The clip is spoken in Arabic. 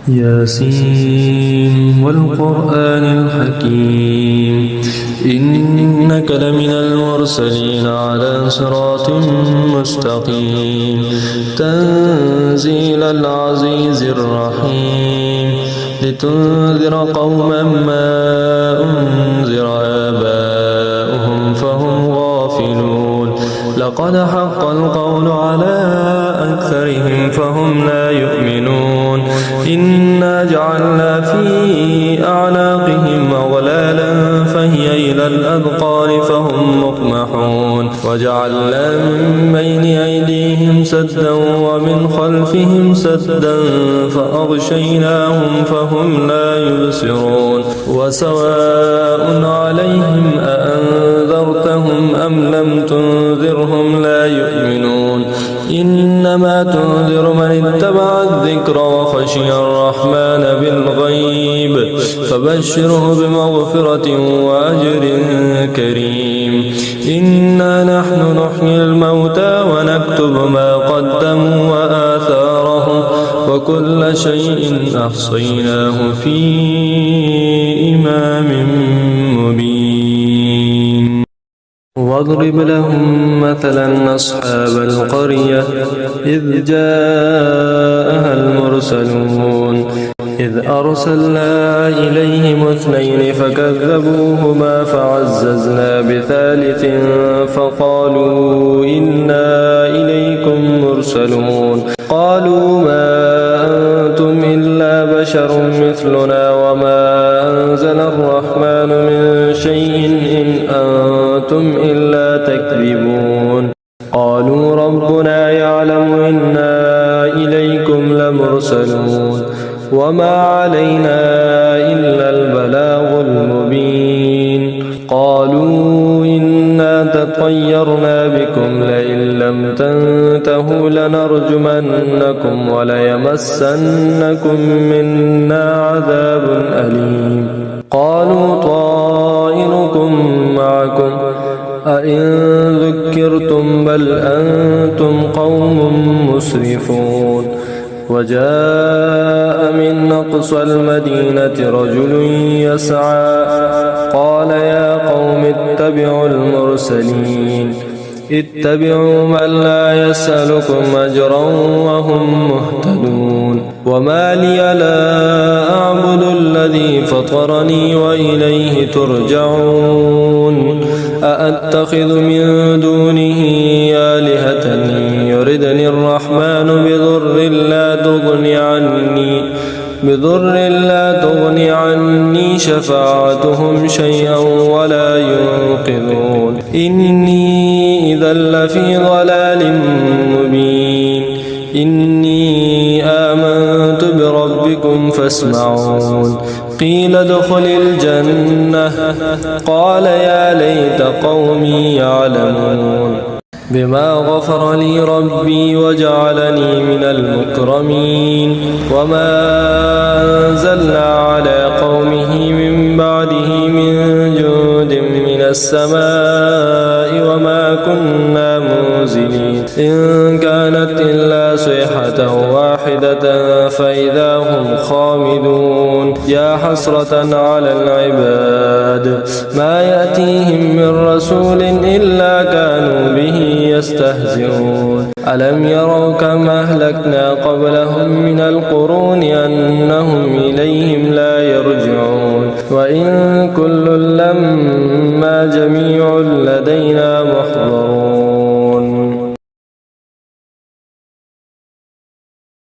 ياسين والقرآن الحكيم إنك لمن المرسلين على صراط مستقيم تنزيل العزيز الرحيم لتنذر قوما ما أنذر آباؤهم فهم غافلون لقد حق القول على أكثرهم فهم لا يؤمنون إنا جعلنا في أعناقهم أغلالا فهي إلى الأذقان فهم مقمحون وجعلنا من بين أيديهم سدا ومن خلفهم سدا فأغشيناهم فهم لا يبصرون وسواء عليهم أأنذرتهم أم لم تنذرهم لا يؤمنون إنما تنذر من اتبع الذكر وخشي الرحمن بالغيب فبشره بمغفرة وأجر كريم إنا نحن نحيي الموتى ونكتب ما قدموا وآثارهم وكل شيء أحصيناه في إمام مبين واضرب لهم مثلا أصحاب القرية إذ جاءها المرسلون إذ أرسلنا إليهم اثنين فكذبوهما فعززنا بثالث فقالوا إنا إليكم مرسلون قالوا ما أنتم إلا بشر مثلنا وما أنزل الرحمن من شيء إن أنتم إلا تكذبون قالوا ربنا يعلم إنا إليكم لمرسلون وما علينا إلا البلاغ المبين قالوا إنا تطيرنا بكم لئن لم تنتهوا لنرجمنكم وليمسنكم منا عذاب أليم قالوا طائركم معكم أئن ذكرتم بل أنتم قوم مسرفون وجاء من أقصى المدينة رجل يسعى قال يا قوم اتبعوا المرسلين اتبعوا من لا يسألكم أجرا وهم مهتدون وما لي لا أعبد الذي فطرني وإليه ترجعون أأتخذ من دونه آلهة يردني الرحمن بضر لا تغني عني شفاعتهم شيئا ولا ينقذون إني إذا لفي ضلال مبين إني آمنت بربكم فاسمعون قيل ادخل الجنة قال يا ليت قومي يعلمون بما غفر لي ربي وجعلني من المكرمين وما أنزلنا على قومه من بعده من جند من السماء وما كنا منزلين إن كانت إلا صيحة واحدة فإذا هم خامدون يا حسرة على العباد ما يأتيهم من رسول إلا كانوا به يستهزئون ألم يروا كم أهلكنا قبلهم من القرون أنهم إليهم لا يرجعون وإن كل لما جميع لدينا محضرون